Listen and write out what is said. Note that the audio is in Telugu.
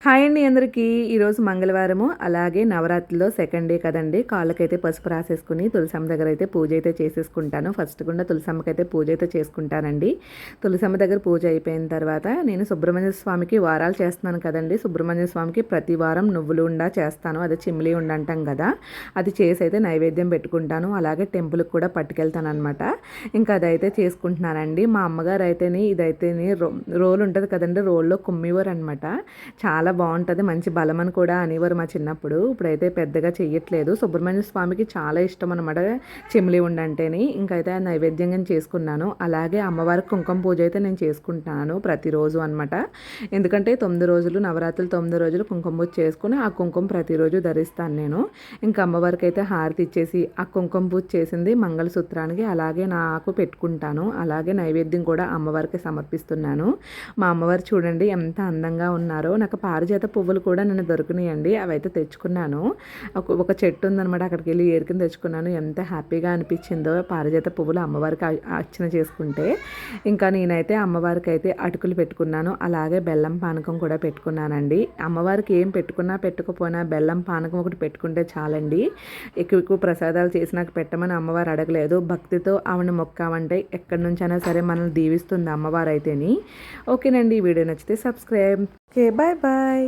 హాయ్ అండి అందరికీ. ఈరోజు మంగళవారము, అలాగే నవరాత్రిలో సెకండ్ డే కదండి. కాళ్ళకైతే పసుపు రాసేసుకుని తులసమ్మ దగ్గర అయితే పూజ అయితే చేసేసుకుంటాను. ఫస్ట్ గుండా తులసమ్మకైతే పూజ అయితే చేసుకుంటానండి. తులసమ్మ దగ్గర పూజ అయిపోయిన తర్వాత నేను సుబ్రహ్మణ్య స్వామికి వారాలు చేస్తున్నాను కదండి. సుబ్రహ్మణ్య స్వామికి ప్రతి వారం నువ్వులు ఉండా చేస్తాను. అదే చిమ్మిలి ఉండ అంటాం కదా, అది చేసి అయితే నైవేద్యం పెట్టుకుంటాను. అలాగే టెంపుల్కి కూడా పట్టుకెళ్తాను అనమాట. ఇంకా అదైతే చేసుకుంటున్నానండి. మా అమ్మగారు అయితేనే ఇదైతేనే రోల్ ఉంటుంది కదండి, రోల్లో కుమ్మివారు అనమాట. చాలా బాగుంటుంది, మంచి బలమని కూడా అనేవారు మా చిన్నప్పుడు. ఇప్పుడైతే పెద్దగా చెయ్యట్లేదు. సుబ్రహ్మణ్య స్వామికి చాలా ఇష్టం అనమాట చెమిలి ఉండంటేని. ఇంకైతే నైవేద్యంగా చేసుకున్నాను. అలాగే అమ్మవారికి కుంకుమ పూజ అయితే నేను చేసుకుంటున్నాను ప్రతిరోజు అనమాట. ఎందుకంటే 9 రోజులు నవరాత్రులు 9 రోజులు కుంకుమ పూజ చేసుకుని ఆ కుంకుమ ప్రతిరోజు ధరిస్తాను నేను. ఇంకా అమ్మవారికి అయితే హారతి ఇచ్చేసి ఆ కుంకుమ పూజ చేసింది మంగళసూత్రానికి అలాగే నాకు పెట్టుకుంటాను. అలాగే నైవేద్యం కూడా అమ్మవారికి సమర్పిస్తున్నాను. మా అమ్మవారు చూడండి ఎంత అందంగా ఉన్నారో. నాకు పారిజాత పువ్వులు కూడా నేను దొరికినాయండి, అవైతే తెచ్చుకున్నాను. ఒక చెట్టు ఉందనమాట, అక్కడికి వెళ్ళి ఏరుకుని తెచ్చుకున్నాను. ఎంత హ్యాపీగా అనిపించిందో పారిజాత పువ్వులు అమ్మవారికి అర్చన చేసుకుంటే. ఇంకా నేనైతే అమ్మవారికి అయితే అటుకులు పెట్టుకున్నాను, అలాగే బెల్లం పానకం కూడా పెట్టుకున్నానండి. అమ్మవారికి ఏం పెట్టుకున్నా పెట్టుకపోయినా బెల్లం పానకం ఒకటి పెట్టుకుంటే చాలండి. ఎక్కువ ప్రసాదాలు చేసి నాకు పెట్టమని అమ్మవారు అడగలేదు. భక్తితో ఆవిడని మొక్కామంటే ఎక్కడి నుంచైనా సరే మనల్ని దీవిస్తుంది అమ్మవారు అయితేని. ఓకేనండి, ఈ వీడియో నచ్చితే సబ్స్క్రైబ్. Okay, bye bye.